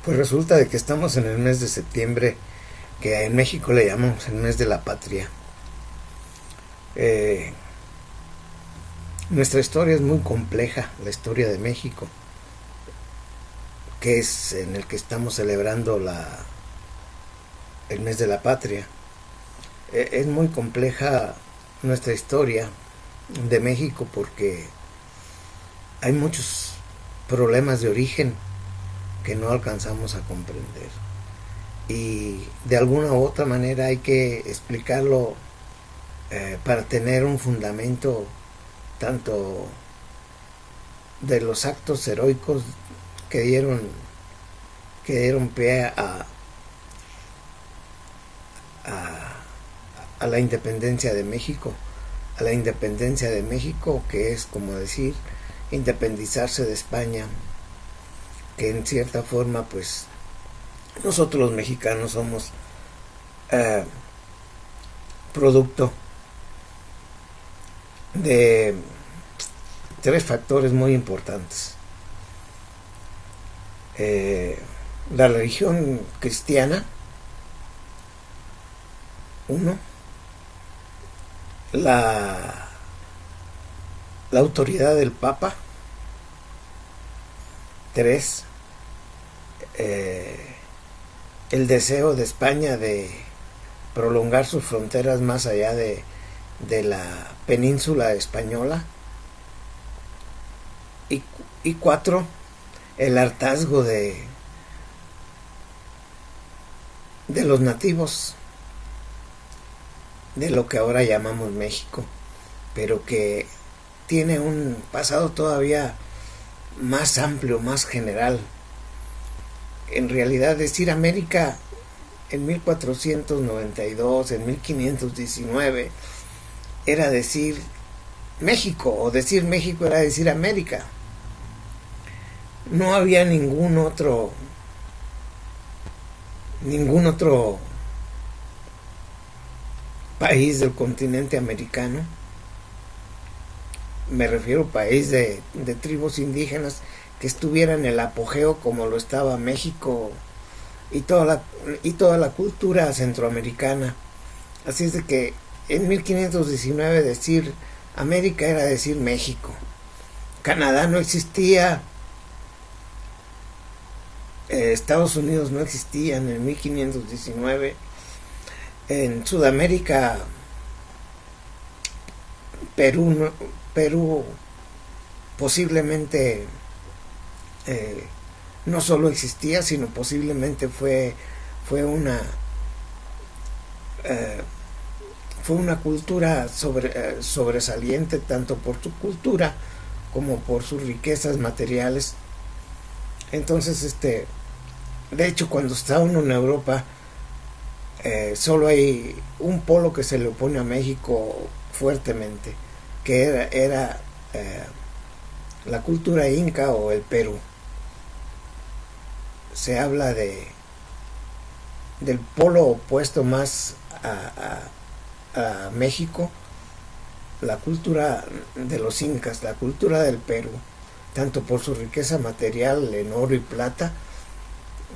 Pues resulta de que estamos en el mes de septiembre, que en México le llamamos el mes de la patria. Eh, Nuestra historia es muy compleja, la historia de México, que es en el que estamos celebrando el mes de la patria. Es muy compleja nuestra historia de México porque hay muchos problemas de origen que no alcanzamos a comprender. Y de alguna u otra manera hay que explicarlo para tener un fundamento tanto de los actos heroicos que dieron pie a la independencia de México, que es como decir independizarse de España, que en cierta forma pues nosotros los mexicanos somos eh, producto de tres factores muy importantes. La religión cristiana, uno, la, la autoridad del Papa, tres, el deseo de España de prolongar sus fronteras más allá de la península española, y cuatro, el hartazgo de los nativos de lo que ahora llamamos México, pero que tiene un pasado todavía más amplio, más general. En realidad decir América en 1492, en 1519, era decir México, o decir México era decir América. No había ningún otro país del continente americano, me refiero a país de tribus indígenas, que estuviera en el apogeo como lo estaba México y toda la cultura centroamericana. Así es de que en 1519 decir América era decir México. Canadá no existía, Estados Unidos no existían en 1519. En Sudamérica, Perú posiblemente no solo existía, sino posiblemente fue una fue una cultura sobresaliente, tanto por su cultura como por sus riquezas materiales. Entonces, de hecho, cuando está uno en Europa, solo hay un polo que se le opone a México fuertemente, que era la cultura inca o el Perú. Se habla del polo opuesto más a México, la cultura de los incas, la cultura del Perú, tanto por su riqueza material en oro y plata,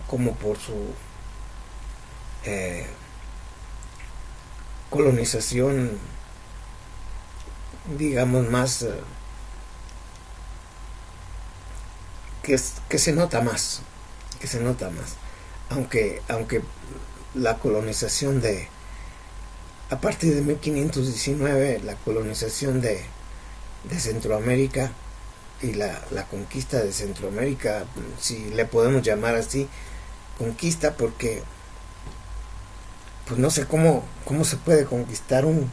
como por su colonización, digamos, más que se nota más, aunque la colonización a partir de 1519, la colonización de Centroamérica y la conquista de Centroamérica, si le podemos llamar así, conquista, porque pues no sé cómo se puede conquistar un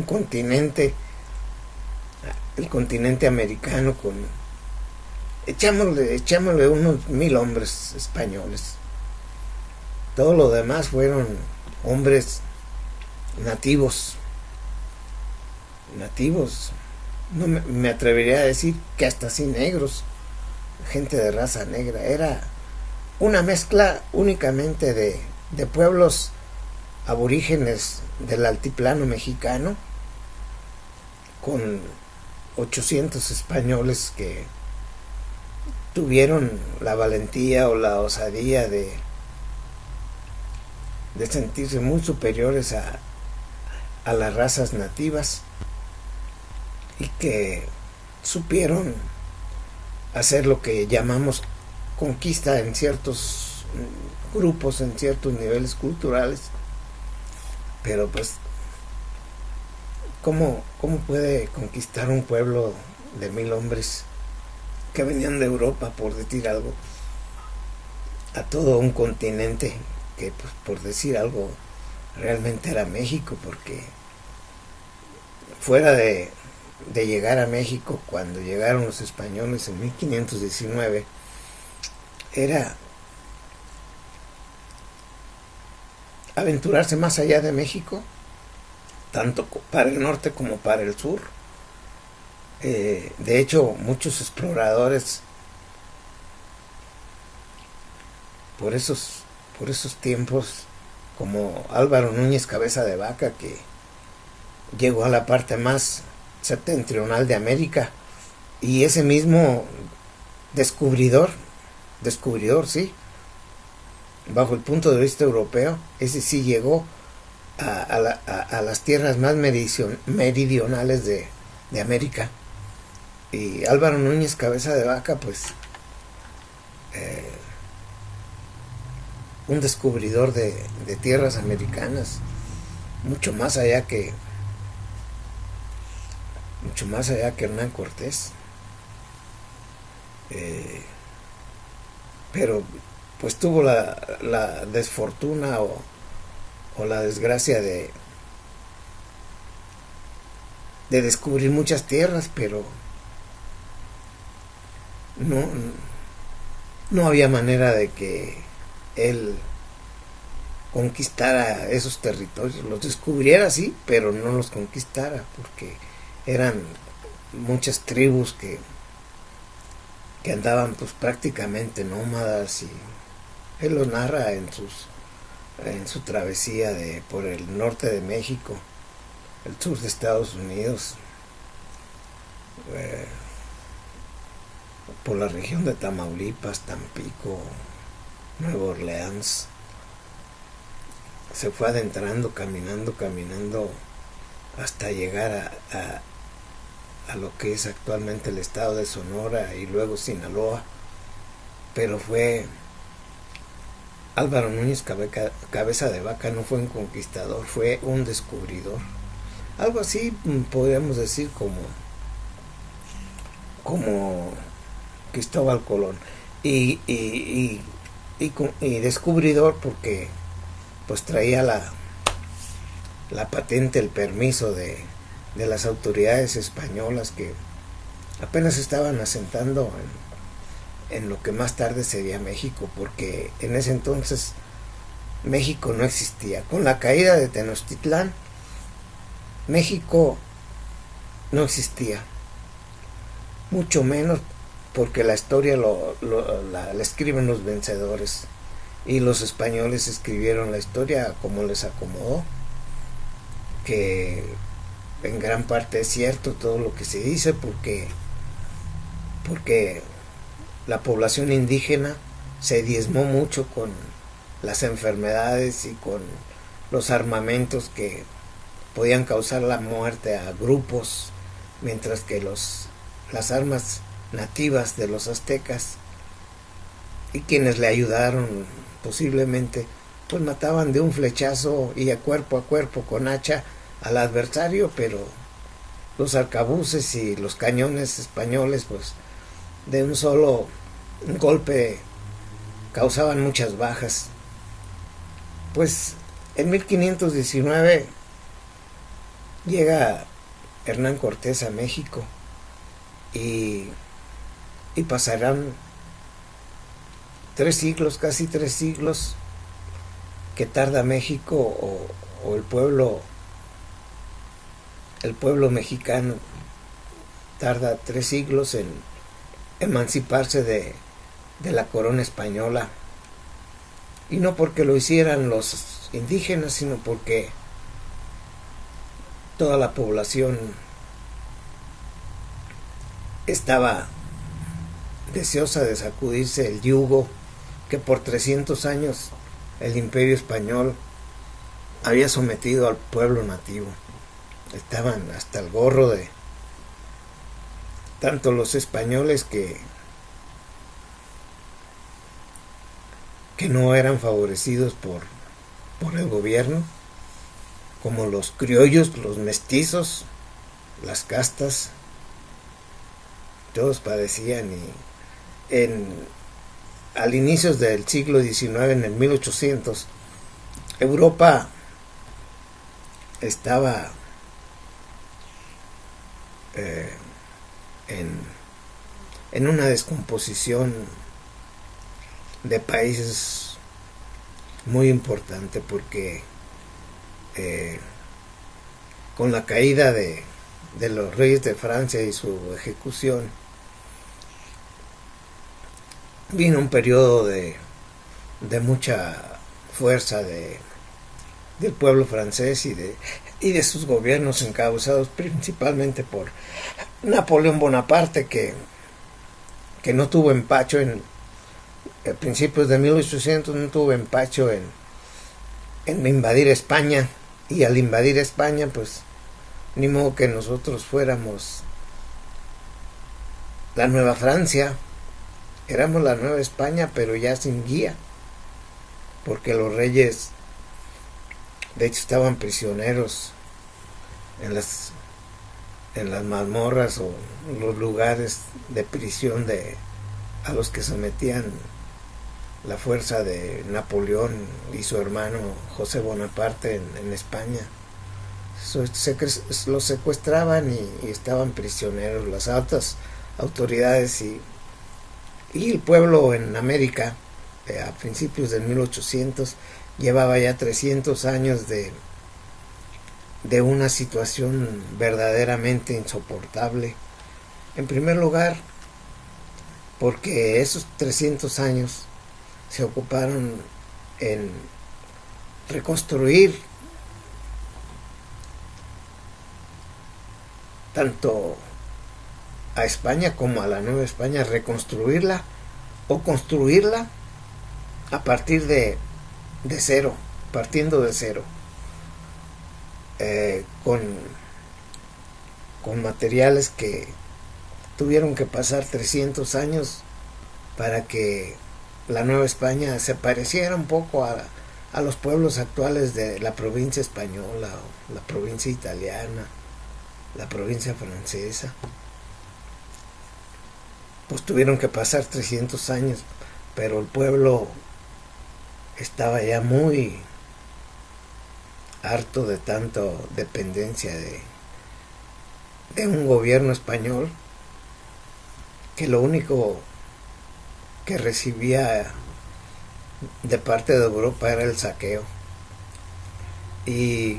continente, el continente americano, con echámosle unos 1000 hombres españoles. Todo lo demás fueron hombres nativos, no me atrevería a decir que hasta así negros, gente de raza negra. Era una mezcla únicamente de pueblos aborígenes del altiplano mexicano, con 800 españoles tuvieron la valentía o la osadía de sentirse muy superiores a las razas nativas y que supieron hacer lo que llamamos conquista en ciertos grupos, en ciertos niveles culturales. Pero pues, ¿cómo puede conquistar un pueblo de 1000 hombres que venían de Europa, por decir algo, a todo un continente que, pues, por decir algo, realmente era México? Porque fuera de llegar a México, cuando llegaron los españoles en 1519, era aventurarse más allá de México, tanto para el norte como para el sur. De hecho, muchos exploradores por esos tiempos, como Álvaro Núñez Cabeza de Vaca, que llegó a la parte más septentrional de América, y ese mismo descubridor, sí, bajo el punto de vista europeo, ese sí llegó a las tierras más meridionales de América. Y Álvaro Núñez Cabeza de Vaca, pues, un descubridor de tierras americanas, mucho más allá que Hernán Cortés. Pero pues tuvo la desfortuna o la desgracia de descubrir muchas tierras, pero no había manera de que él conquistara esos territorios. Los descubriera, sí, pero no los conquistara, porque eran muchas tribus que andaban pues prácticamente nómadas, y él lo narra en su travesía por el norte de México, el sur de Estados Unidos, por la región de Tamaulipas, Tampico, Nueva Orleans. Se fue adentrando, caminando hasta llegar a lo que es actualmente el estado de Sonora y luego Sinaloa. Pero fue Álvaro Núñez Cabeza de Vaca, no fue un conquistador, fue un descubridor. Algo así podríamos decir como Cristóbal Colón. Y descubridor porque pues traía la patente, el permiso de las autoridades españolas, que apenas estaban asentando en lo que más tarde sería México, porque en ese entonces México no existía. Con la caída de Tenochtitlán, México no existía, mucho menos porque la historia la escriben los vencedores, y los españoles escribieron la historia como les acomodó, que en gran parte es cierto todo lo que se dice, porque la población indígena se diezmó mucho con las enfermedades y con los armamentos que podían causar la muerte a grupos, mientras que las armas nativas de los aztecas y quienes le ayudaron posiblemente, pues mataban de un flechazo y a cuerpo con hacha al adversario, pero los arcabuces y los cañones españoles, pues de un solo golpe causaban muchas bajas. Pues en 1519 llega Hernán Cortés a México, y pasarán 3 siglos, casi 3 siglos, que tarda México o el pueblo mexicano tarda 3 siglos en emanciparse de la corona española. Y no porque lo hicieran los indígenas, sino porque toda la población estaba deseosa de sacudirse el yugo que por 300 años el Imperio Español había sometido al pueblo nativo. Estaban hasta el gorro de tanto los españoles que no eran favorecidos por el gobierno, como los criollos, los mestizos, las castas, todos padecían. Y al inicio del siglo XIX, en el 1800, Europa estaba en una descomposición de países muy importante, porque con la caída de los reyes de Francia y su ejecución, vino un periodo de mucha fuerza del pueblo francés y de sus gobiernos, encabezados principalmente por Napoleón Bonaparte, que no tuvo empacho a principios de 1800, no tuvo empacho en invadir España. Y al invadir España, pues ni modo que nosotros fuéramos la Nueva Francia. Éramos la Nueva España, pero ya sin guía, porque los reyes de hecho estaban prisioneros en las mazmorras o los lugares de prisión a los que sometían la fuerza de Napoleón y su hermano José Bonaparte en España. Los secuestraban y estaban prisioneros las altas autoridades, y el pueblo en América a principios del 1800 llevaba ya 300 años de una situación verdaderamente insoportable. En primer lugar, porque esos 300 años se ocuparon en reconstruir tanto a España como a la Nueva España, reconstruirla o construirla a partir de cero, partiendo de cero, con materiales que tuvieron que pasar 300 años para que la Nueva España se pareciera un poco a los pueblos actuales de la provincia española, o la provincia italiana, la provincia francesa. Pues tuvieron que pasar 300 años, pero el pueblo estaba ya muy harto de tanta dependencia de un gobierno español, que lo único que recibía de parte de Europa era el saqueo. Y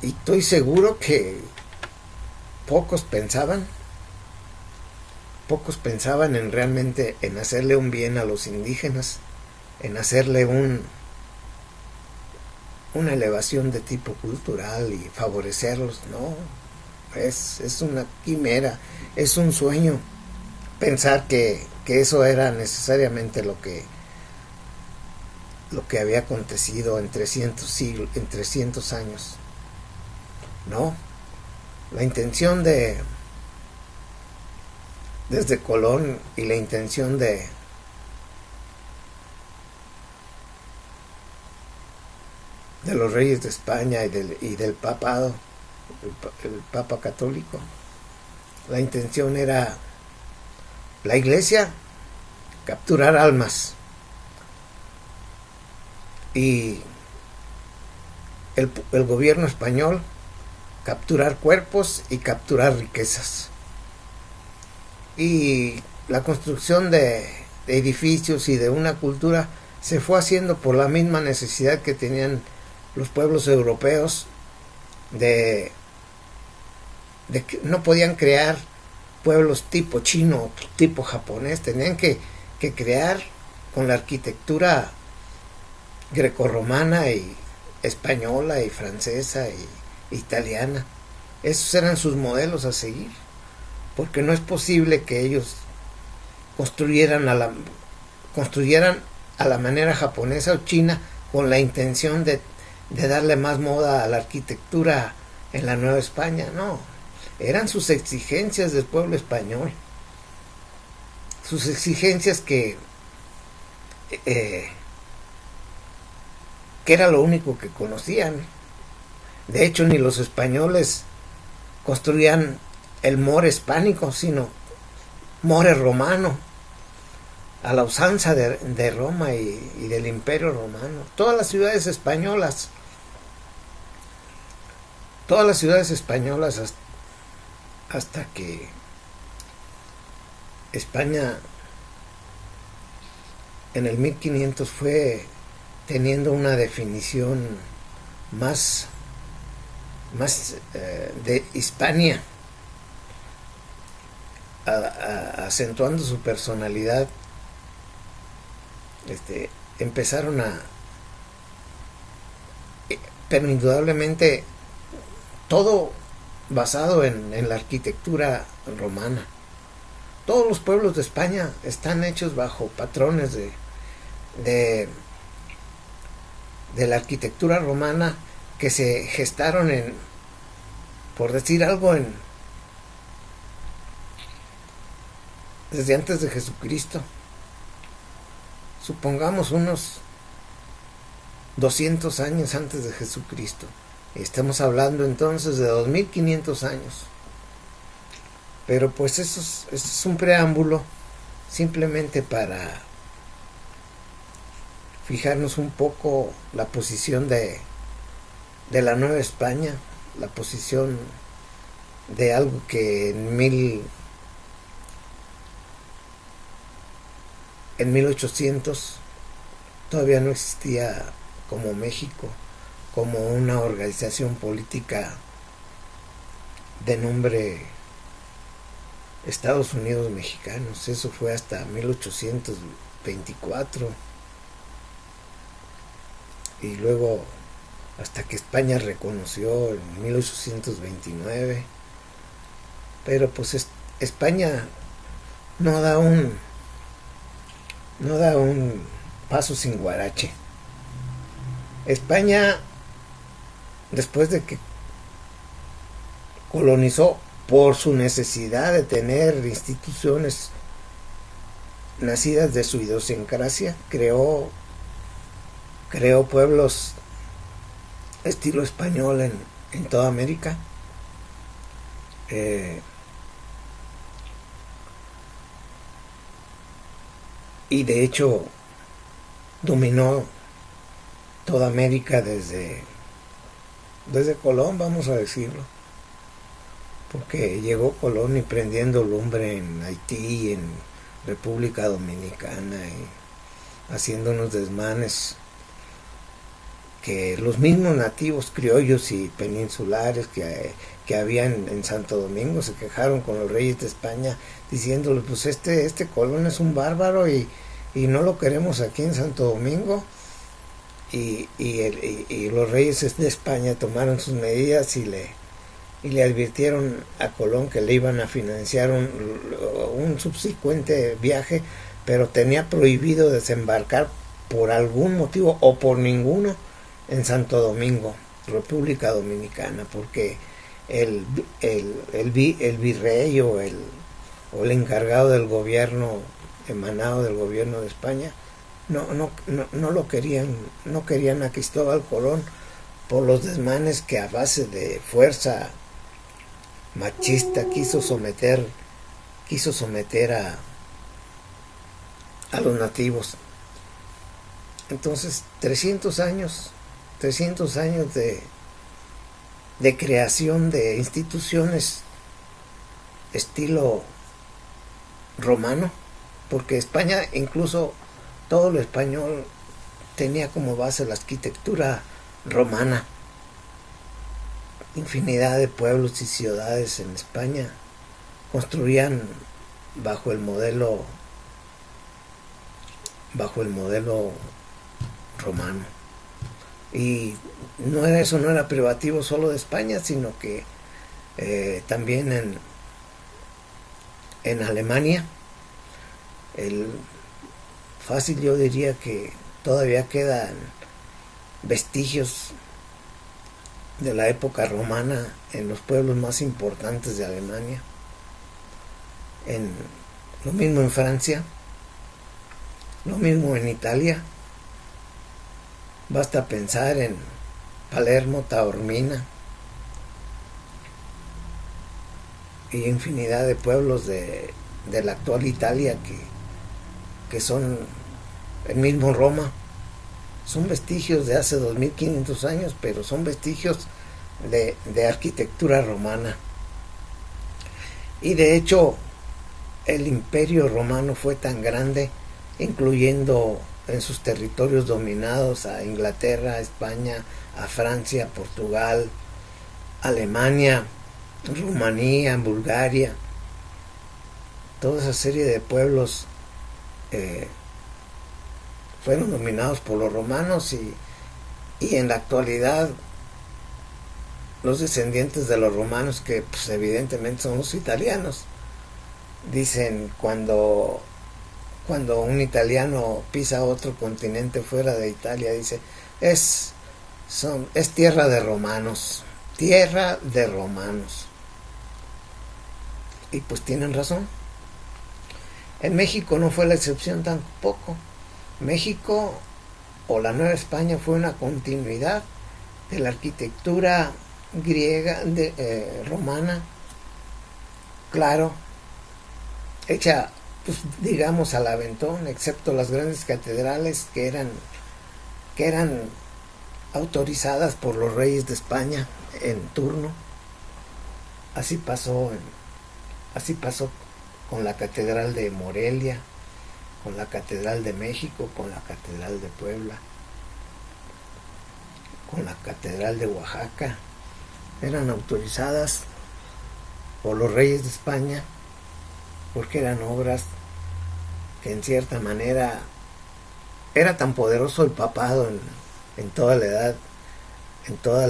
estoy seguro que pocos pensaban en realmente en hacerle un bien a los indígenas, en hacerle una elevación de tipo cultural y favorecerlos. No, es una quimera, es un sueño pensar que eso era necesariamente lo que había acontecido en 300 años. No, la intención desde Colón, y la intención de los reyes de España y del papado, el papa católico, la intención era la iglesia capturar almas, y el gobierno español capturar cuerpos y capturar riquezas. Y la construcción de edificios y de una cultura se fue haciendo por la misma necesidad que tenían los pueblos europeos de que no podían crear pueblos tipo chino, tipo japonés, tenían que crear con la arquitectura grecorromana y española y francesa y italiana. Esos eran sus modelos a seguir. porque no es posible que ellos construyeran construyeran a la manera japonesa o china con la intención de darle más moda a la arquitectura en la Nueva España. No, eran sus exigencias del pueblo español, sus exigencias que era lo único que conocían. De hecho, ni los españoles construían el more hispánico, sino more romano, a la usanza de Roma y del Imperio Romano. Todas las ciudades españolas hasta que España en el 1500 fue teniendo una definición más de Hispania, acentuando su personalidad. Empezaron pero indudablemente todo basado en la arquitectura romana. Todos los pueblos de España están hechos bajo patrones de la arquitectura romana, que se gestaron por decir algo, desde antes de Jesucristo. Supongamos unos 200 años antes de Jesucristo. Estamos hablando entonces de 2500 años. Pero pues eso es un preámbulo simplemente para fijarnos un poco la posición de la Nueva España, la posición de algo que en 1800 todavía no existía como México, como una organización política de nombre Estados Unidos Mexicanos. Eso fue hasta 1824, y luego hasta que España reconoció en 1829. Pero pues España no da un paso sin guarache. España, después de que colonizó por su necesidad de tener instituciones nacidas de su idiosincrasia, creó pueblos estilo español en toda América. Y de hecho dominó toda América desde Colón, vamos a decirlo, porque llegó Colón y prendiendo lumbre en Haití, en República Dominicana, y haciendo unos desmanes que los mismos nativos criollos y peninsulares que había en Santo Domingo se quejaron con los reyes de España, diciéndoles: pues este Colón es un bárbaro y no lo queremos aquí en Santo Domingo. Y los reyes de España tomaron sus medidas y le advirtieron a Colón que le iban a financiar un subsecuente viaje, pero tenía prohibido desembarcar por algún motivo o por ninguno en Santo Domingo, República Dominicana, porque el virrey o el encargado del gobierno emanado del gobierno de España no lo querían, no querían a Cristóbal Colón por los desmanes que a base de fuerza machista quiso someter a los nativos. Entonces 300 años de creación de instituciones estilo romano, porque España, incluso todo lo español, tenía como base la arquitectura romana. Infinidad de pueblos y ciudades en España construían bajo el modelo romano. Y eso no era privativo solo de España, sino que también en Alemania. Fácil yo diría que todavía quedan vestigios de la época romana en los pueblos más importantes de Alemania. Lo mismo en Francia, lo mismo en Italia. Basta pensar en Palermo, Taormina y infinidad de pueblos de la actual Italia que son el mismo Roma. Son vestigios de hace 2500 años, pero son vestigios de arquitectura romana. Y de hecho, el imperio romano fue tan grande, incluyendo en sus territorios dominados a Inglaterra, a España, a Francia, Portugal, Alemania, Rumanía, Bulgaria, toda esa serie de pueblos fueron dominados por los romanos y en la actualidad los descendientes de los romanos, que pues evidentemente son los italianos, dicen cuando un italiano pisa otro continente fuera de Italia, dice es tierra de romanos, tierra de romanos. Y pues tienen razón. En México no fue la excepción tampoco. México, o la Nueva España, fue una continuidad de la arquitectura griega, romana, claro, hecha, pues digamos, al aventón, excepto las grandes catedrales que eran autorizadas por los reyes de España en turno. Así pasó con la Catedral de Morelia, con la Catedral de México, con la Catedral de Puebla, con la Catedral de Oaxaca. Eran autorizadas por los reyes de España porque eran obras que en cierta manera era tan poderoso el papado en toda la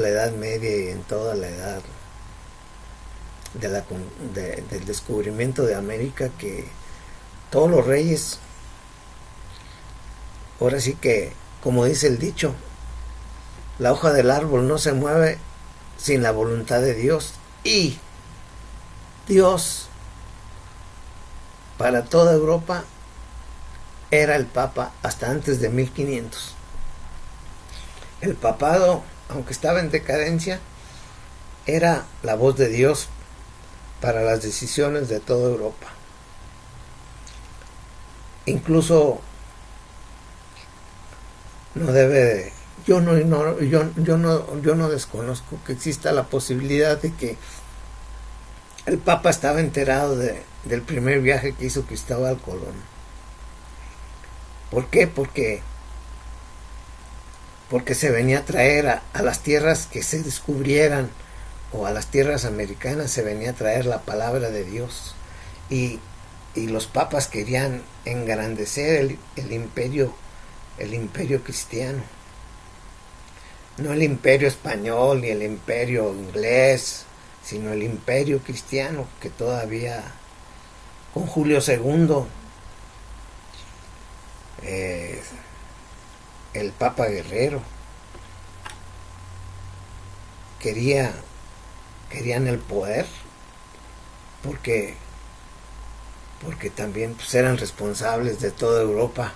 edad media y en toda la edad del descubrimiento de América, que todos los reyes, ahora sí que, como dice el dicho, la hoja del árbol no se mueve sin la voluntad de Dios, y Dios para toda Europa era el Papa hasta antes de 1500. El papado, aunque estaba en decadencia, era la voz de Dios para las decisiones de toda Europa. Incluso yo no desconozco que exista la posibilidad de que el Papa estaba enterado del primer viaje que hizo Cristóbal Colón. ¿Por qué? Porque se venía a traer a las tierras que se descubrieran, o a las tierras americanas se venía a traer la palabra de Dios, y los papas querían engrandecer el imperio cristiano, no el imperio español ni el imperio inglés, sino el imperio cristiano, que todavía con Julio II, el Papa Guerrero, querían el poder, porque también pues eran responsables de toda Europa,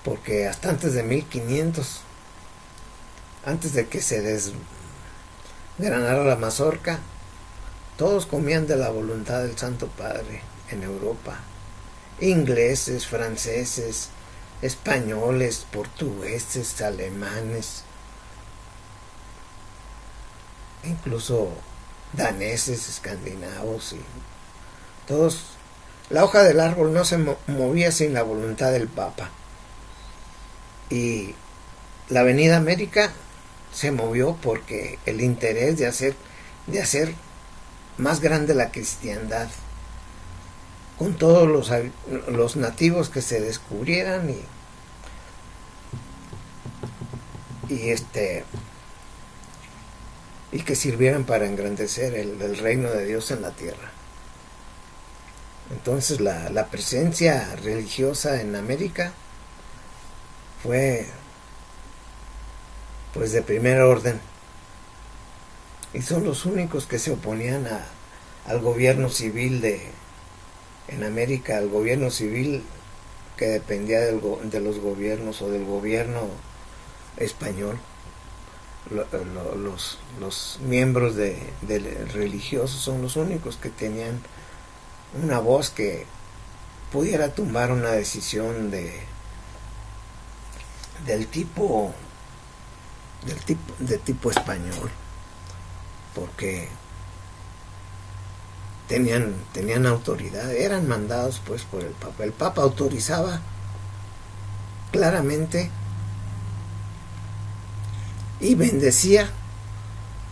porque hasta antes de 1500, antes de que se desgranara la mazorca, todos comían de la voluntad del Santo Padre en Europa. Ingleses, franceses, españoles, portugueses, alemanes, incluso daneses, escandinavos, y todos. La hoja del árbol no se movía sin la voluntad del Papa. Y la Avenida América se movió porque el interés de hacer más grande la cristiandad, con todos los nativos que se descubrieran y que sirvieran para engrandecer el reino de Dios en la tierra. Entonces la presencia religiosa en América fue pues de primer orden, y son los únicos que se oponían al gobierno civil en América, al gobierno civil que dependía de los gobiernos o del gobierno español. Los miembros religiosos son los únicos que tenían una voz que pudiera tumbar una decisión del tipo de tipo español, porque tenían autoridad, eran mandados pues por el Papa. El Papa autorizaba claramente y bendecía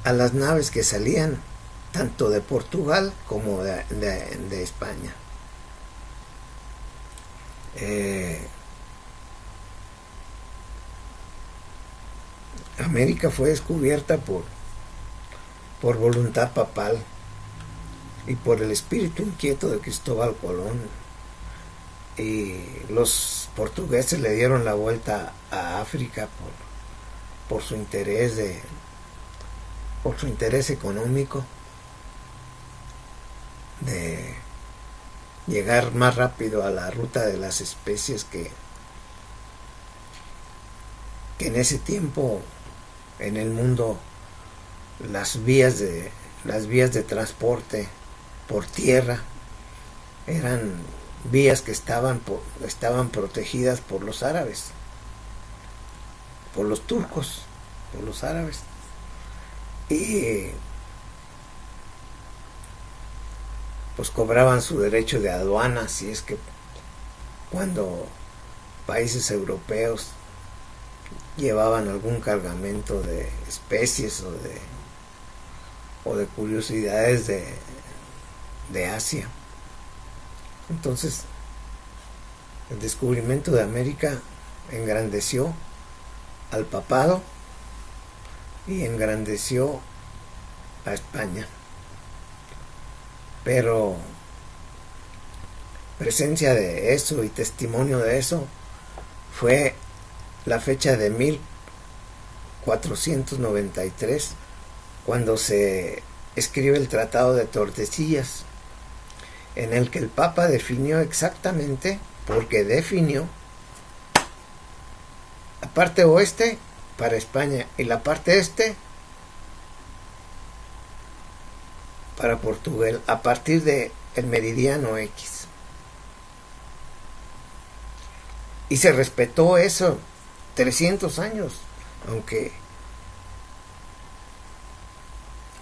a las naves que salían tanto de Portugal como de España. América fue descubierta por voluntad papal y por el espíritu inquieto de Cristóbal Colón, y los portugueses le dieron la vuelta a África por su interés económico de llegar más rápido a la ruta de las especies que en ese tiempo en el mundo las vías de transporte por tierra eran vías que estaban protegidas por los árabes, por los turcos, por los árabes. Y pues cobraban su derecho de aduana, si es que cuando países europeos llevaban algún cargamento de especies o de curiosidades de Asia. Entonces el descubrimiento de América engrandeció al papado y engrandeció a España, pero presencia de eso y testimonio de eso fue la fecha de 1493, cuando se escribe el Tratado de Tordesillas, en el que el Papa definió exactamente, porque definió la parte oeste para España y la parte este para Portugal, a partir de el meridiano X. Y se respetó eso 300 años, aunque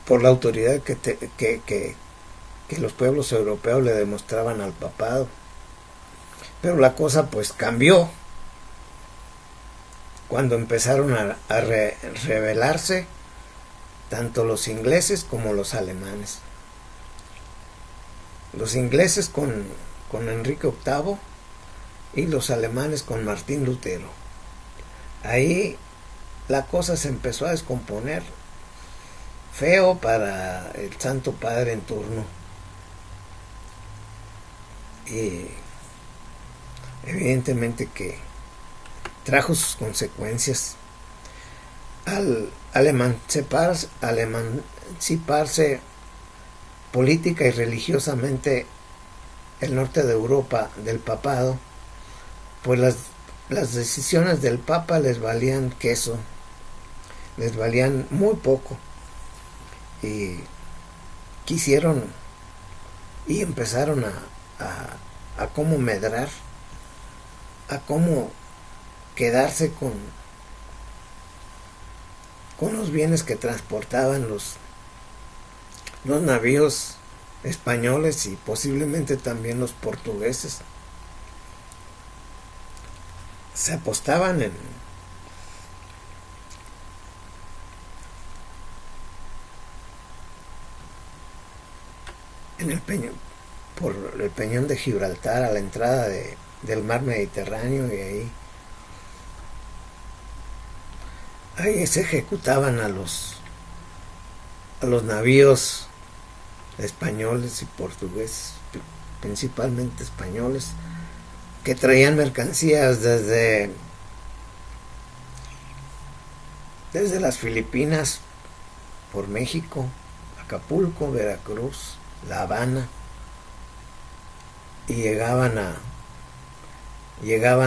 por la autoridad que los pueblos europeos le demostraban al papado. Pero la cosa pues cambió cuando empezaron a rebelarse tanto los ingleses como los alemanes. Los ingleses con Enrique VIII y los alemanes con Martín Lutero. Ahí la cosa se empezó a descomponer feo para el Santo Padre en turno, y evidentemente que trajo sus consecuencias. Al emanciparse política y religiosamente el norte de Europa del papado, pues las decisiones del Papa les valían queso, les valían muy poco, y quisieron y empezaron a cómo medrar, a cómo quedarse con los bienes que transportaban los navíos españoles y posiblemente también los portugueses. Se apostaban en el peñón, por el peñón de Gibraltar, a la entrada del mar Mediterráneo, y ahí se ejecutaban a los navíos españoles y portugueses. principalmente españoles, que traían mercancías desde las Filipinas por México, Acapulco, Veracruz, La Habana, y llegaban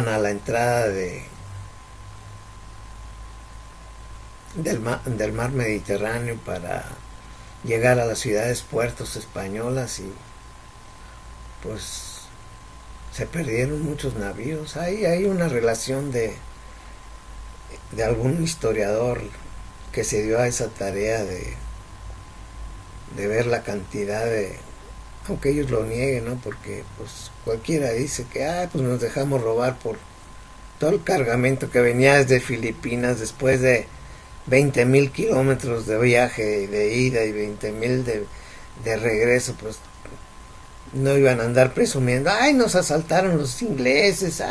a la entrada del mar Mediterráneo para llegar a las ciudades puertos españolas, y pues se perdieron muchos navíos. Hay una relación de algún historiador que se dio a esa tarea de ver la cantidad de, aunque ellos lo nieguen, ¿no? Porque pues cualquiera dice que pues nos dejamos robar por todo el cargamento que venía desde Filipinas después de 20,000 kilómetros de viaje de ida y 20,000 de regreso. Pues no iban a andar presumiendo, nos asaltaron los ingleses,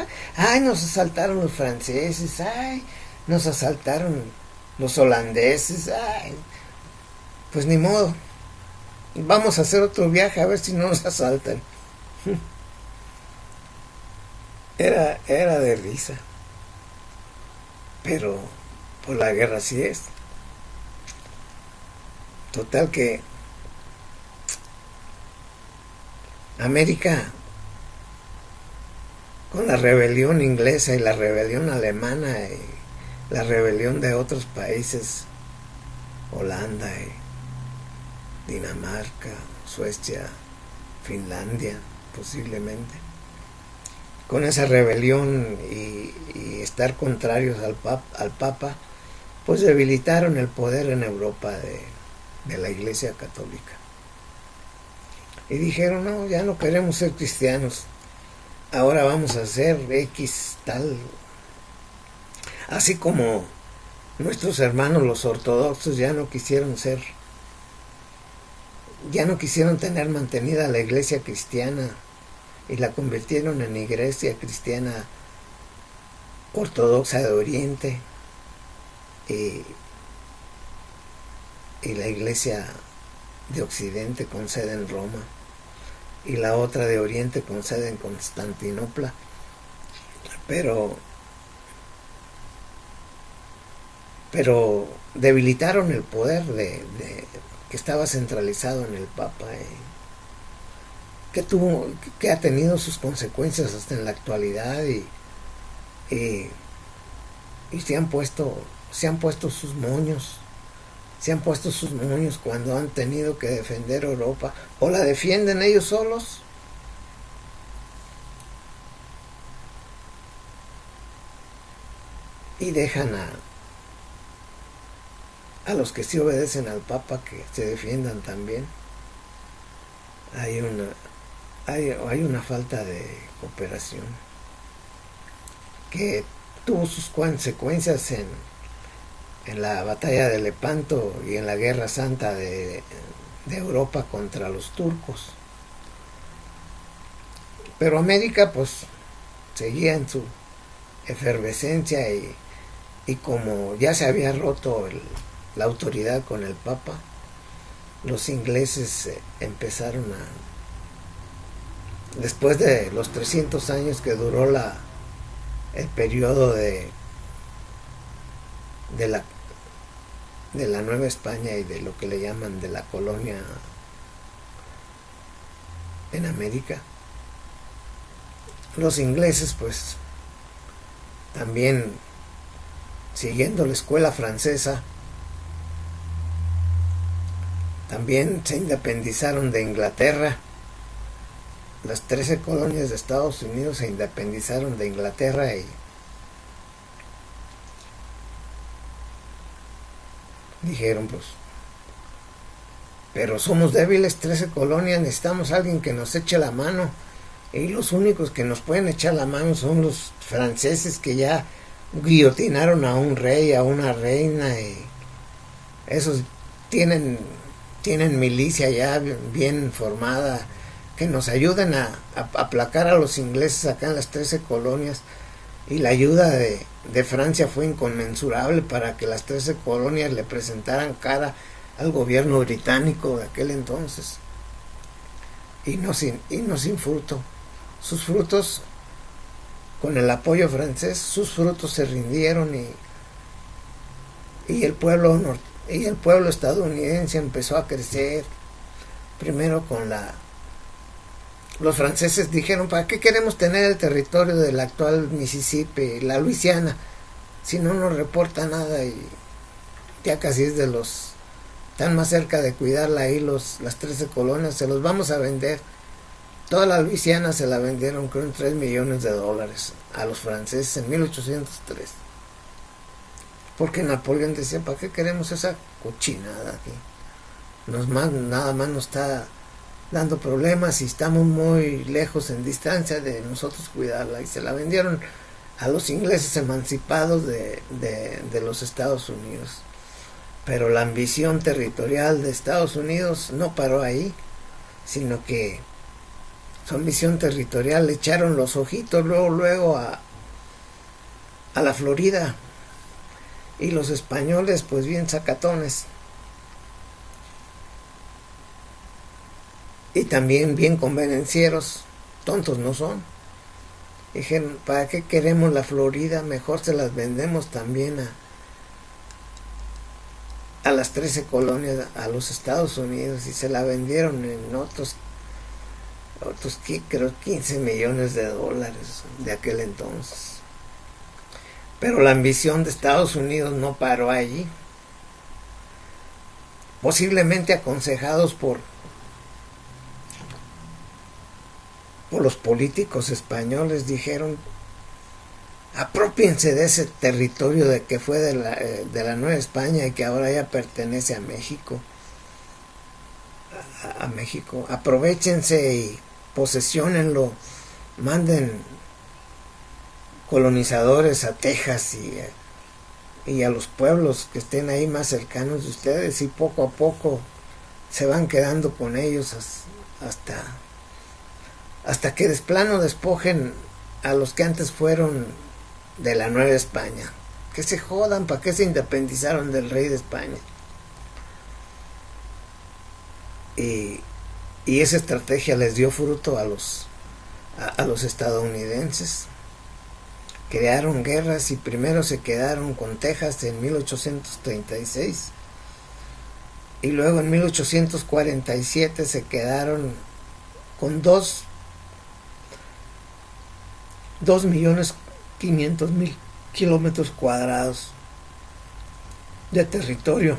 nos asaltaron los franceses, nos asaltaron los holandeses, pues ni modo, vamos a hacer otro viaje a ver si no nos asaltan. Era de risa, pero por la guerra así es. Total que América, con la rebelión inglesa y la rebelión alemana y la rebelión de otros países, Holanda y Dinamarca, Suecia, Finlandia posiblemente, con esa rebelión y estar contrarios al Papa, pues debilitaron el poder en Europa de la Iglesia Católica. Y dijeron, no, ya no queremos ser cristianos, ahora vamos a ser X tal. Así como nuestros hermanos los ortodoxos ya no quisieron tener mantenida la iglesia cristiana y la convirtieron en iglesia cristiana ortodoxa de Oriente, y la iglesia de Occidente con sede en Roma y la otra de Oriente con sede en Constantinopla, pero debilitaron el poder que estaba centralizado en el Papa, que ha tenido sus consecuencias hasta en la actualidad, y se han puesto sus moños. Se han puesto sus moños cuando han tenido que defender Europa, o la defienden ellos solos, y dejan a los que sí obedecen al Papa que se defiendan también. Hay una falta de cooperación que tuvo sus consecuencias en la batalla de Lepanto y en la Guerra Santa de Europa contra los turcos. Pero América pues seguía en su efervescencia, y como ya se había roto la autoridad con el Papa, los ingleses empezaron después de los 300 años que duró el periodo de la Nueva España y de lo que le llaman de la colonia en América, los ingleses pues también, siguiendo la escuela francesa, también se independizaron de Inglaterra. Las 13 colonias de Estados Unidos se independizaron de Inglaterra, y dijeron pues, pero somos débiles, 13 colonias, necesitamos a alguien que nos eche la mano, y los únicos que nos pueden echar la mano son los franceses, que ya guillotinaron a un rey, a una reina, y esos tienen milicia ya bien formada, que nos ayuden a aplacar a los ingleses acá en las 13 colonias. Y la ayuda de Francia fue inconmensurable para que las 13 colonias le presentaran cara al gobierno británico de aquel entonces. y no sin fruto. Sus frutos, con el apoyo francés, sus frutos se rindieron y el pueblo estadounidense empezó a crecer. Primero con los franceses dijeron, ¿para qué queremos tener el territorio del actual Mississippi, la Luisiana, si no nos reporta nada? Y ya casi es de los tan más cerca de cuidarla ahí, las 13 colonias, se los vamos a vender. Toda la Luisiana se la vendieron, creo, en $3 millones a los franceses en 1803. Porque Napoleón decía, ¿para qué queremos esa cochinada aquí? Nada más nos está dando problemas y estamos muy lejos en distancia de nosotros cuidarla. Y se la vendieron a los ingleses emancipados de los Estados Unidos. Pero la ambición territorial de Estados Unidos no paró ahí, sino que su ambición territorial le echaron los ojitos luego a la Florida. Y los españoles, pues bien sacatones. Y también bien convenencieros, tontos no son. Dijeron, ¿para qué queremos la Florida? Mejor se las vendemos también a las 13 colonias, a los Estados Unidos, y se la vendieron en otros creo $15 millones de aquel entonces. Pero la ambición de Estados Unidos no paró allí. Posiblemente aconsejados por los políticos españoles, dijeron, apropiense de ese territorio de que fue de la Nueva España y que ahora ya pertenece a México. A México, aprovéchense y posesionenlo, manden colonizadores a Texas y a los pueblos que estén ahí más cercanos de ustedes, y poco a poco se van quedando con ellos hasta que de plano despojen a los que antes fueron de la Nueva España. Que se jodan, ¿para qué se independizaron del rey de España? Y esa estrategia les dio fruto a los estadounidenses. Crearon guerras y primero se quedaron con Texas en 1836 y luego en 1847 se quedaron con 2.500.000 kilómetros cuadrados de territorio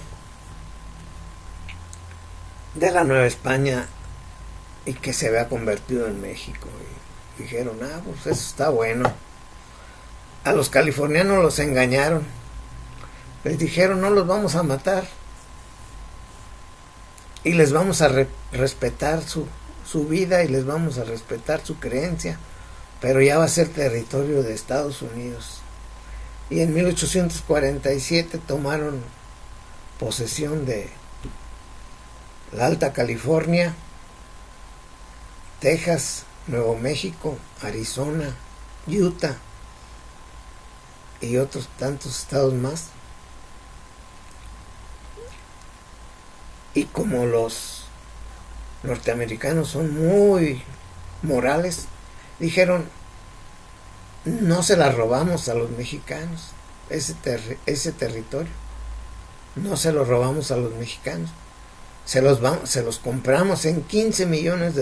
de la Nueva España, y que se había convertido en México. Y dijeron, pues eso está bueno. A los californianos los engañaron, les dijeron, no los vamos a matar y les vamos a respetar su vida y les vamos a respetar su creencia, pero ya va a ser territorio de Estados Unidos. Y en 1847 tomaron posesión de la Alta California, Texas, Nuevo México, Arizona, Utah y otros tantos estados más. Y como los norteamericanos son muy morales, dijeron, no se la robamos a los mexicanos, ese territorio, no se lo robamos a los mexicanos, se los compramos en $15 millones,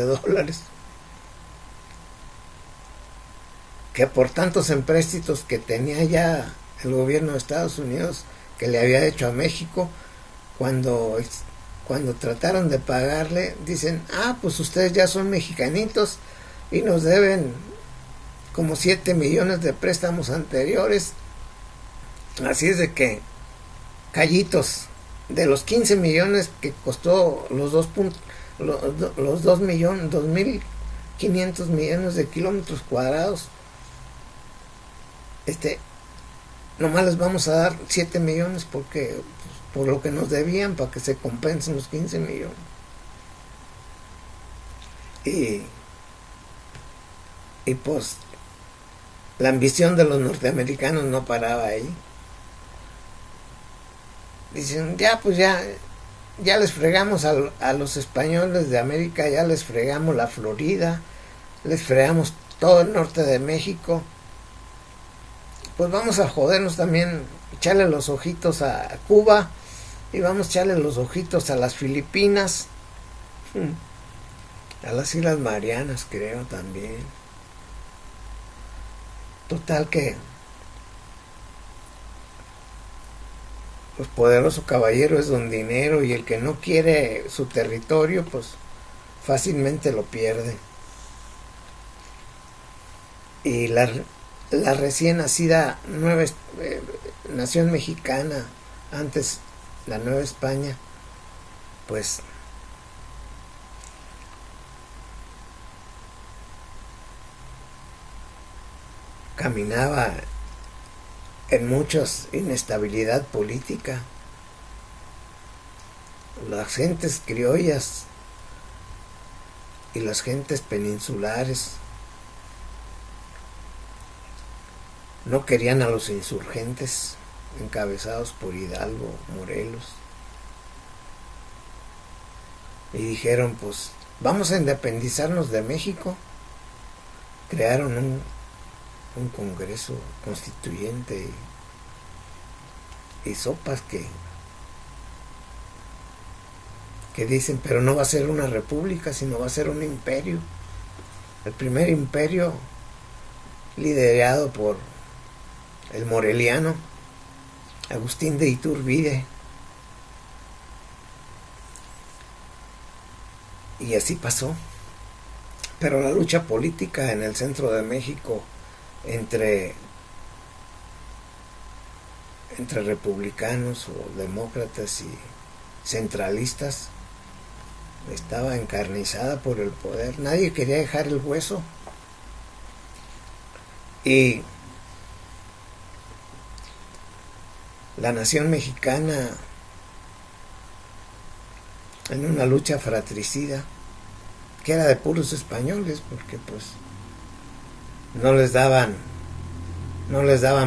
que por tantos empréstitos que tenía ya el gobierno de Estados Unidos, que le había hecho a México, cuando trataron de pagarle, dicen, pues ustedes ya son mexicanitos y nos deben como 7 millones de préstamos anteriores, así es de que callitos, de los 15 millones que costó los 2.500 millones de kilómetros cuadrados, nomás les vamos a dar 7 millones porque por lo que nos debían, para que se compensen los 15 millones. Y pues la ambición de los norteamericanos no paraba ahí. Dicen, ya les fregamos a los españoles de América, ya les fregamos la Florida, les fregamos todo el norte de México, pues vamos a jodernos también, echarle los ojitos a Cuba y vamos a echarle los ojitos a las Filipinas, a las Islas Marianas creo también. Total que pues poderoso caballero es don dinero y el que no quiere su territorio pues fácilmente lo pierde. Y la recién nacida nueva nación mexicana, antes la Nueva España, pues caminaba en muchas inestabilidad política. Las gentes criollas y las gentes peninsulares no querían a los insurgentes encabezados por Hidalgo, Morelos, y dijeron pues vamos a independizarnos de México. Crearon un congreso constituyente y sopas que dicen, pero no va a ser una república, sino va a ser un imperio. El primer imperio liderado por el moreliano Agustín de Iturbide. Y así pasó. Pero la lucha política en el centro de México entre republicanos o demócratas y centralistas estaba encarnizada por el poder. Nadie quería dejar el hueso. Y la nación mexicana, en una lucha fratricida, que era de puros españoles, porque pues no les daban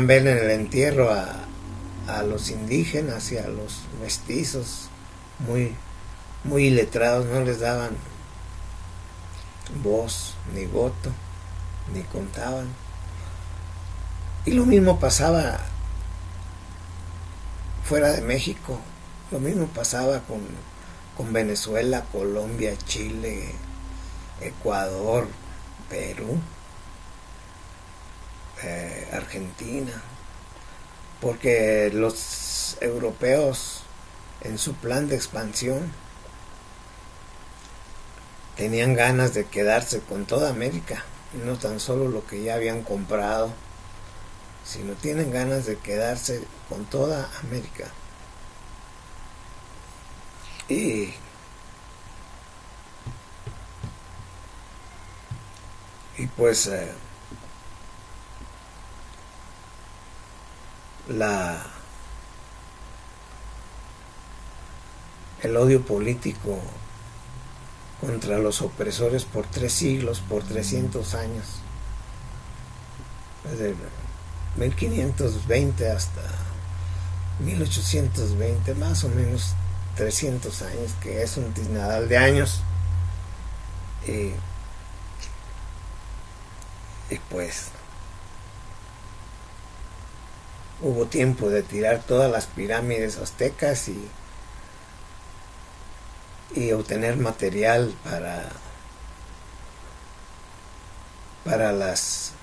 ver en el entierro a los indígenas y a los mestizos muy iletrados, no les daban voz ni voto, ni contaban. Y lo mismo pasaba fuera de México, lo mismo pasaba con Venezuela, Colombia, Chile, Ecuador, Perú, Argentina, porque los europeos en su plan de expansión tenían ganas de quedarse con toda América, y no tan solo lo que ya habían comprado, sino tienen ganas de quedarse con toda América. Y pues el odio político contra los opresores por 3 siglos, por 300 años, desde 1520 hasta 1820, más o menos 300 años, que es un tiznadal de años. Y pues hubo tiempo de tirar todas las pirámides aztecas y obtener material para las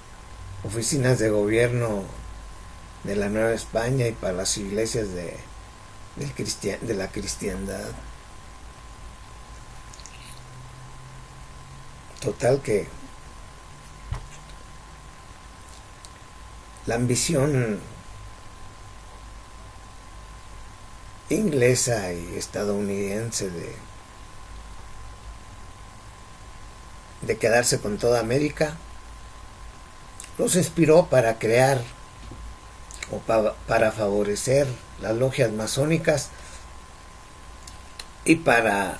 oficinas de gobierno de la Nueva España y para las iglesias de la cristiandad. Total que la ambición inglesa y estadounidense de quedarse con toda América los inspiró para crear o para favorecer las logias masónicas y para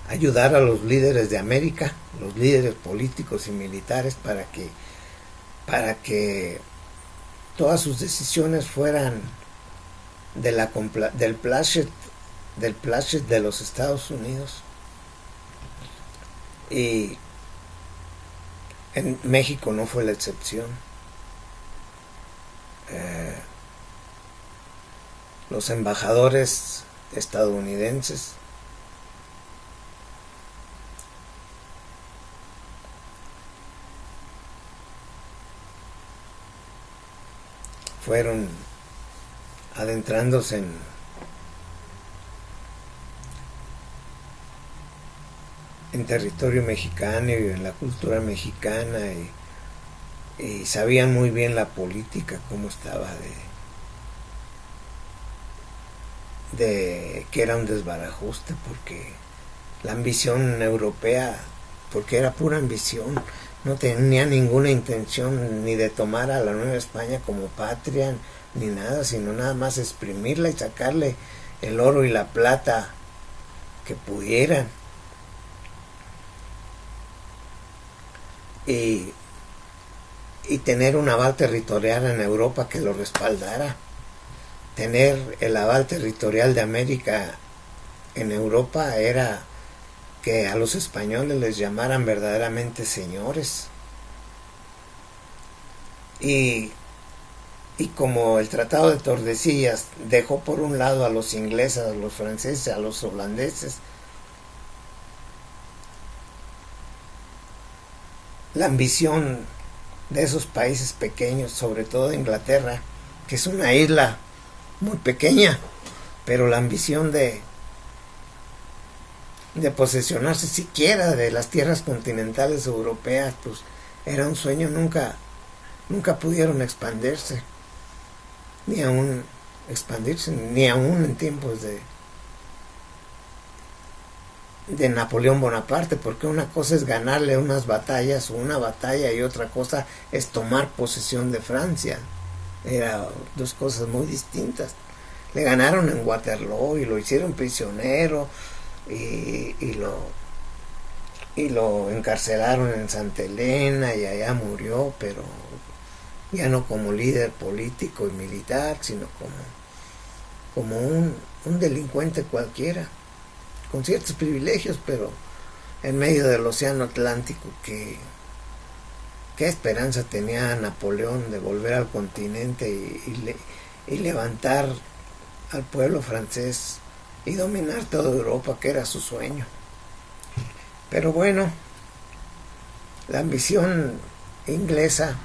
ayudar a los líderes de América, los líderes políticos y militares, para que todas sus decisiones fueran del placer del Plashet de los Estados Unidos. Y en México no fue la excepción. Los embajadores estadounidenses fueron adentrándose en territorio mexicano y en la cultura mexicana, y sabían muy bien la política, cómo estaba de que era un desbarajuste, porque la ambición europea, porque era pura ambición, no tenía ninguna intención ni de tomar a la Nueva España como patria ni nada, sino nada más exprimirla y sacarle el oro y la plata que pudieran. Y tener un aval territorial en Europa que lo respaldara. Tener el aval territorial de América en Europa era que a los españoles les llamaran verdaderamente señores. Y como el Tratado de Tordesillas dejó por un lado a los ingleses, a los franceses, a los holandeses, la ambición de esos países pequeños, sobre todo de Inglaterra, que es una isla muy pequeña, pero la ambición de posesionarse siquiera de las tierras continentales europeas, pues era un sueño. Nunca pudieron expandirse, ni aún en tiempos de Napoleón Bonaparte, porque una cosa es ganarle unas batallas o una batalla y otra cosa es tomar posesión de Francia. Eran dos cosas muy distintas. Le ganaron en Waterloo y lo hicieron prisionero y lo encarcelaron en Santa Elena y allá murió, pero ya no como líder político y militar, sino como un delincuente cualquiera, con ciertos privilegios, pero en medio del océano Atlántico. ¿Qué esperanza tenía Napoleón de volver al continente y levantar al pueblo francés y dominar toda Europa, que era su sueño? Pero bueno, la ambición inglesa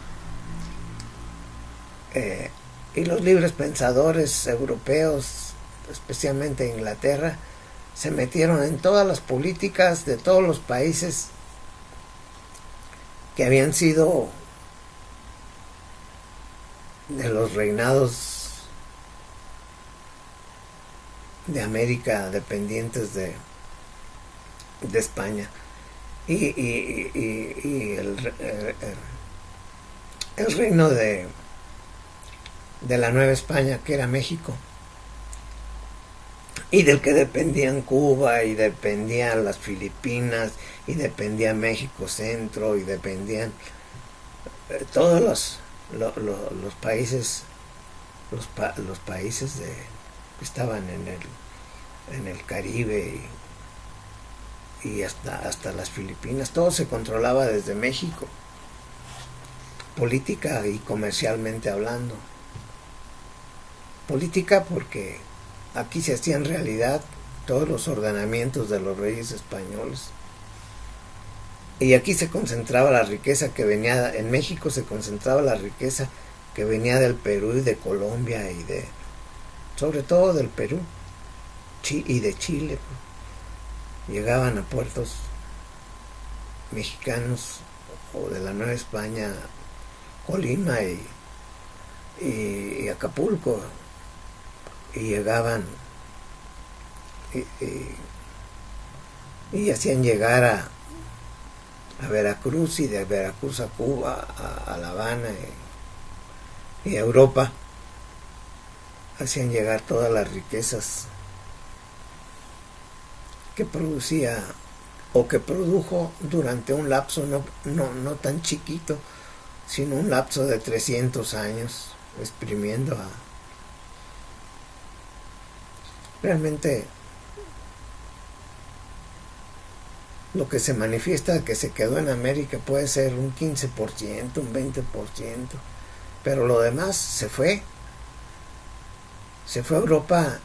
y los libres pensadores europeos, especialmente Inglaterra, se metieron en todas las políticas de todos los países que habían sido de los reinados de América dependientes de España, y el reino de la Nueva España, que era México, y del que dependían Cuba, y dependían las Filipinas, y dependía México Centro, y dependían todos los países, los países que estaban en el Caribe, y hasta las Filipinas. Todo se controlaba desde México, política y comercialmente hablando. Política porque aquí se hacían realidad todos los ordenamientos de los reyes españoles, y aquí se concentraba la riqueza que venía. En México se concentraba la riqueza que venía del Perú y de Colombia, y sobre todo del Perú y de Chile. Llegaban a puertos mexicanos o de la Nueva España, Colima y Acapulco, y llegaban y hacían llegar a Veracruz, y de Veracruz a Cuba, a La Habana y a Europa. Hacían llegar todas las riquezas que producía o que produjo durante un lapso no tan chiquito, sino un lapso de 300 años, exprimiendo realmente lo que se manifiesta que se quedó en América puede ser un 15%, un 20%, pero lo demás se fue a Europa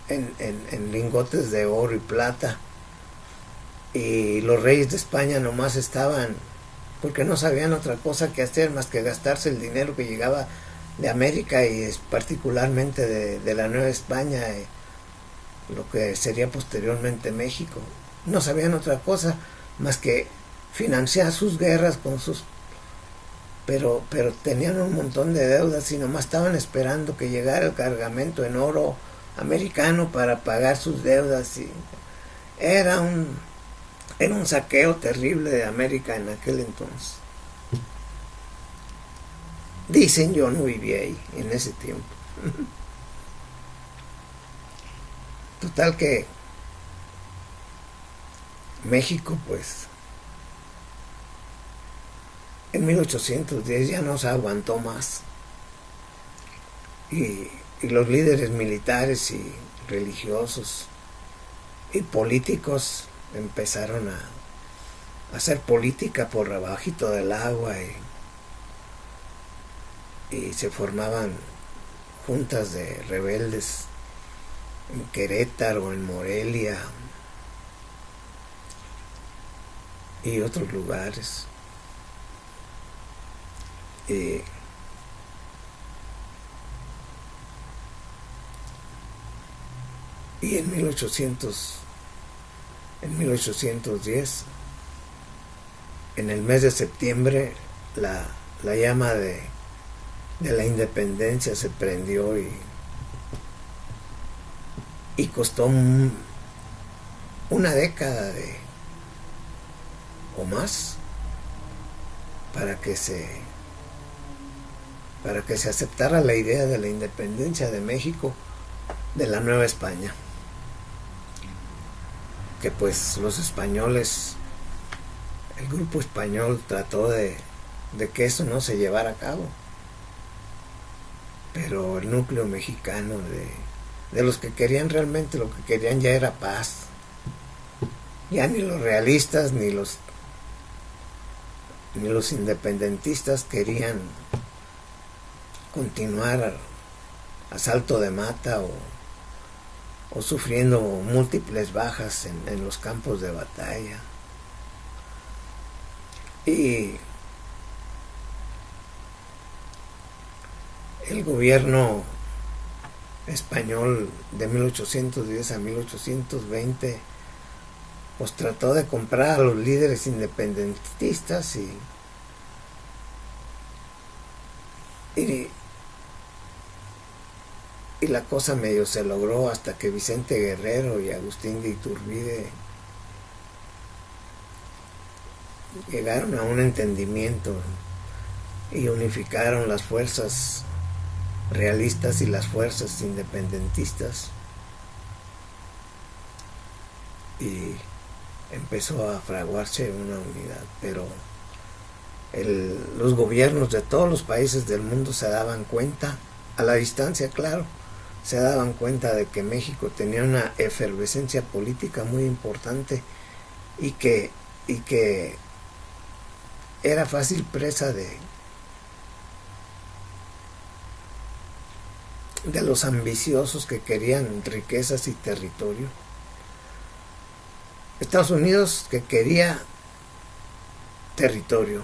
en lingotes de oro y plata, y los reyes de España nomás estaban porque no sabían otra cosa que hacer más que gastarse el dinero que llegaba de América, y particularmente de la Nueva España, lo que sería posteriormente México. No sabían otra cosa más que financiar sus guerras con sus... Pero tenían un montón de deudas y nomás estaban esperando que llegara el cargamento en oro americano para pagar sus deudas. Y era un saqueo terrible de América en aquel entonces. Dicen, yo no viví ahí en ese tiempo. Total que México, pues, en 1810 ya no se aguantó más. Y los líderes militares y religiosos y políticos empezaron a hacer política por abajito del agua, y se formaban juntas de rebeldes en Querétaro, en Morelia y otros lugares. Y en 1810, en el mes de septiembre, la llama de la independencia se prendió, y costó una década o más para que se aceptara la idea de la independencia de México de la Nueva España, que pues los españoles, el grupo español trató de que eso no se llevara a cabo, pero el núcleo mexicano de los que querían realmente, lo que querían ya era paz. Ya ni los realistas ni los independentistas querían continuar a salto de mata o sufriendo múltiples bajas en los campos de batalla. Y el gobierno español de 1810 a 1820 pues trató de comprar a los líderes independentistas, y la cosa medio se logró hasta que Vicente Guerrero y Agustín de Iturbide llegaron a un entendimiento y unificaron las fuerzas realistas y las fuerzas independentistas, y empezó a fraguarse una unidad. Pero los gobiernos de todos los países del mundo se daban cuenta, a la distancia claro, se daban cuenta de que México tenía una efervescencia política muy importante, y que era fácil presa de los ambiciosos que querían riquezas y territorio. Estados Unidos, que quería territorio,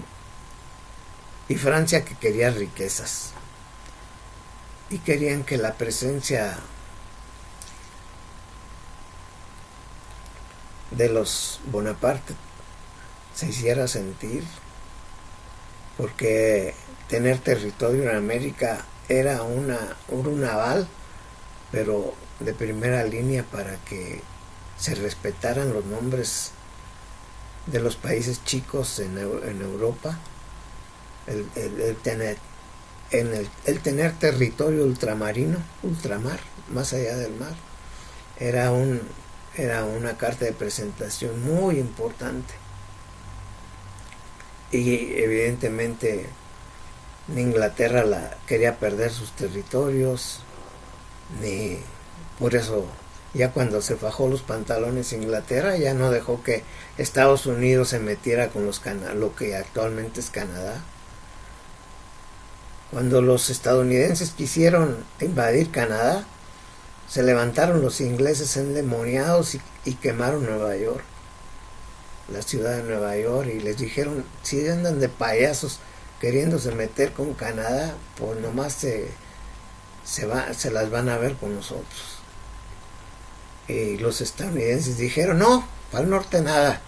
y Francia, que quería riquezas, y querían que la presencia de los Bonaparte se hiciera sentir, porque tener territorio en América era un aval, pero de primera línea, para que se respetaran los nombres de los países chicos en Europa. El tener territorio ultramar, más allá del mar, era una carta de presentación muy importante. Y evidentemente ni Inglaterra quería perder sus territorios, ni por eso Ya cuando se fajó los pantalones Inglaterra, ya no dejó que Estados Unidos se metiera con lo que actualmente es Canadá. Cuando los estadounidenses quisieron invadir Canadá, se levantaron los ingleses endemoniados y quemaron Nueva York, la ciudad de Nueva York, y les dijeron, si andan de payasos queriéndose meter con Canadá, pues nomás se las van a ver con nosotros. Y los estadounidenses dijeron, no, para el norte nada,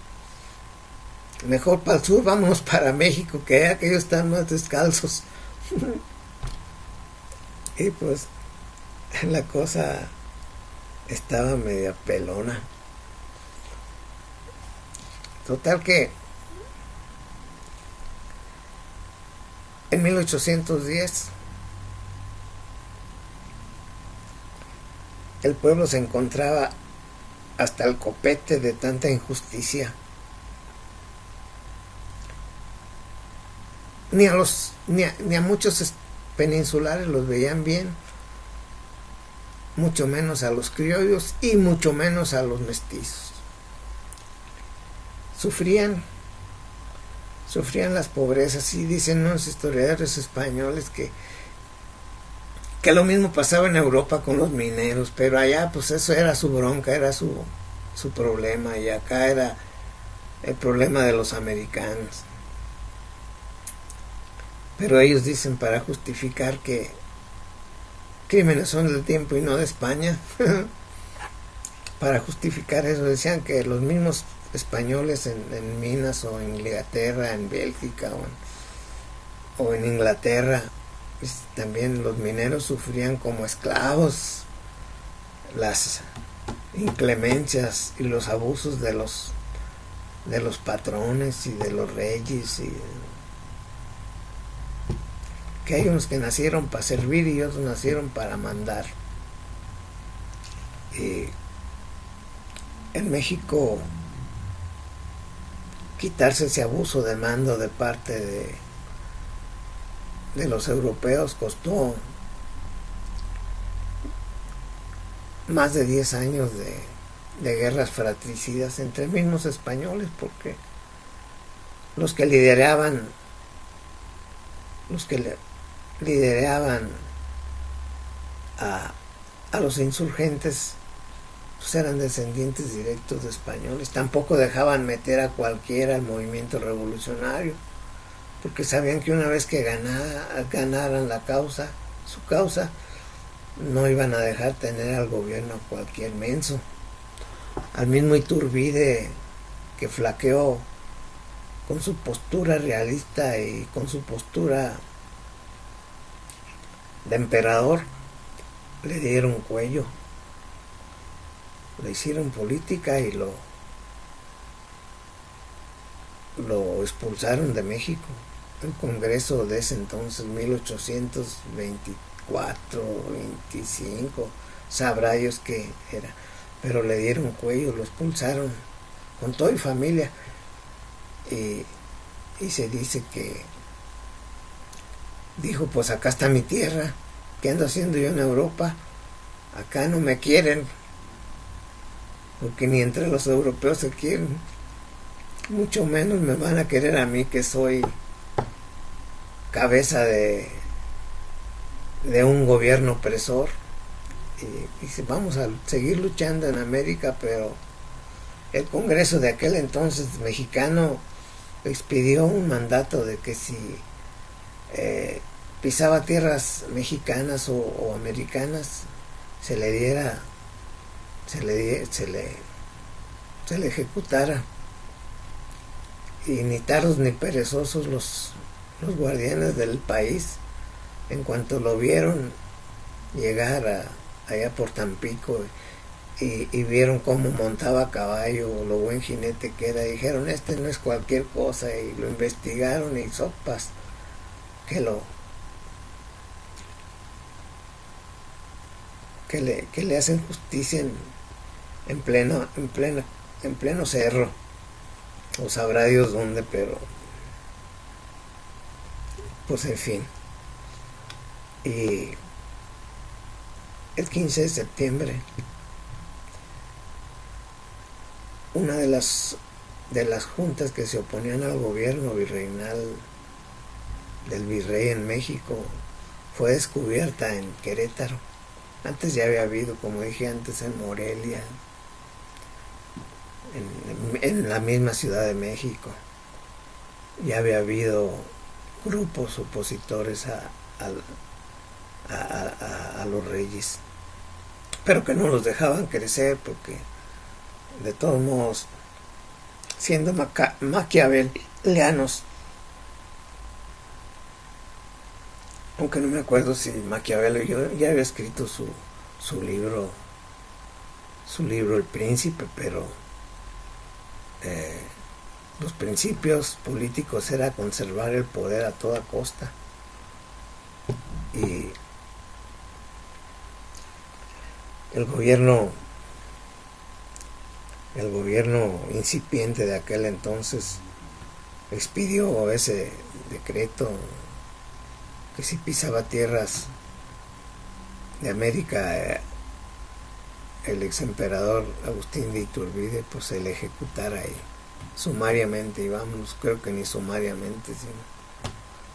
mejor para el sur, vámonos para México, que aquellos están más descalzos. Y pues la cosa estaba media pelona. Total que en 1810 el pueblo se encontraba hasta el copete de tanta injusticia. Ni a muchos peninsulares los veían bien, mucho menos a los criollos y mucho menos a los mestizos. Sufrían las pobrezas, y dicen unos historiadores españoles que lo mismo pasaba en Europa con los mineros, pero allá pues eso era su bronca, era su problema, y acá era el problema de los americanos. Pero ellos dicen, para justificar que crímenes son del tiempo y no de España, para justificar eso decían que los mismos españoles en Minas o en Inglaterra, en Bélgica o en Inglaterra, pues, también los mineros sufrían como esclavos las inclemencias y los abusos de los patrones y de los reyes, y que hay unos que nacieron para servir y otros nacieron para mandar. Y en México, quitarse ese abuso de mando de parte de los europeos costó más de 10 años de guerras fratricidas entre mismos españoles, porque los que lideraban a los insurgentes pues eran descendientes directos de españoles. Tampoco dejaban meter a cualquiera al movimiento revolucionario, porque sabían que una vez que ganaran su causa, no iban a dejar tener al gobierno a cualquier menso. Al mismo Iturbide, que flaqueó con su postura realista y con su postura de emperador, le dieron cuello, le hicieron política y lo expulsaron de México. El Congreso de ese entonces, 1824, 25, sabrá Dios qué era, pero le dieron cuello, lo expulsaron con toda y familia. Y se dice que dijo, pues acá está mi tierra, ¿qué ando haciendo yo en Europa? Acá no me quieren, porque ni entre los europeos se quieren, mucho menos me van a querer a mí, que soy cabeza de un gobierno opresor. Y dice, vamos a seguir luchando en América, pero el Congreso de aquel entonces mexicano expidió un mandato de que si pisaba tierras mexicanas o americanas, se le ejecutara. Y ni tardos ni perezosos los guardianes del país, en cuanto lo vieron llegar allá por Tampico y vieron cómo montaba a caballo, lo buen jinete que era, dijeron, este no es cualquier cosa, y lo investigaron, y sopas que le hacen justicia en pleno cerro, o sabrá Dios dónde, pero pues en fin. Y el 15 de septiembre una de las juntas que se oponían al gobierno virreinal del virrey en México fue descubierta en Querétaro. Antes ya había habido, como dije antes, en Morelia, en la misma Ciudad de México. Ya había habido grupos opositores a los reyes, pero que no los dejaban crecer porque, de todos modos, siendo maquiavelianos, aunque no me acuerdo si Maquiavelo ya había escrito su libro El Príncipe, pero los principios políticos era conservar el poder a toda costa. Y el gobierno incipiente de aquel entonces expidió ese decreto que si pisaba tierras de América el ex emperador Agustín de Iturbide, pues se le ejecutara ahí sumariamente, y vamos, creo que ni sumariamente, sino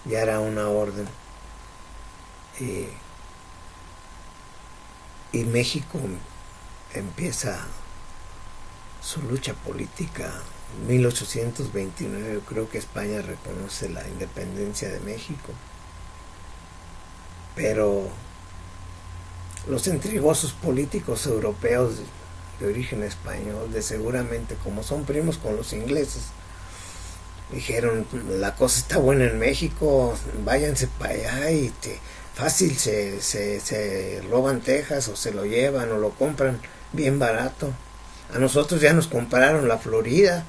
ya era una orden. Y México empieza su lucha política en 1829, creo que España reconoce la independencia de México, pero los intrigosos políticos europeos de origen español, de seguramente como son primos con los ingleses, dijeron: la cosa está buena en México, váyanse para allá y fácil se roban Texas, o se lo llevan o lo compran bien barato. A nosotros ya nos compraron la Florida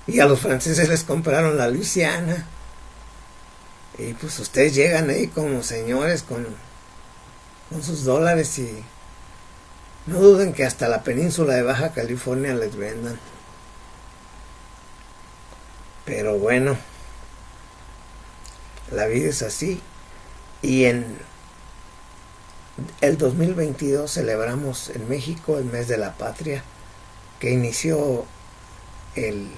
y a los franceses les compraron la Luisiana, y pues ustedes llegan ahí como señores con sus dólares y no duden que hasta la península de Baja California les vendan. Pero bueno, la vida es así. Y en el 2022 celebramos en México el mes de la patria, que inició el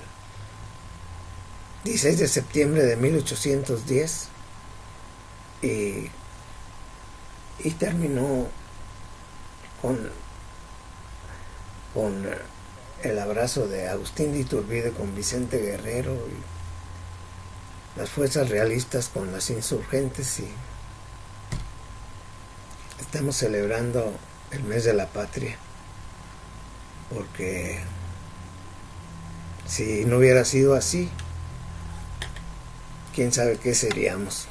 16 de septiembre de 1810 y terminó con el abrazo de Agustín de Iturbide con Vicente Guerrero y las fuerzas realistas con las insurgentes, y estamos celebrando el mes de la patria, porque si no hubiera sido así, quién sabe qué seríamos.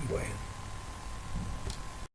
Bueno.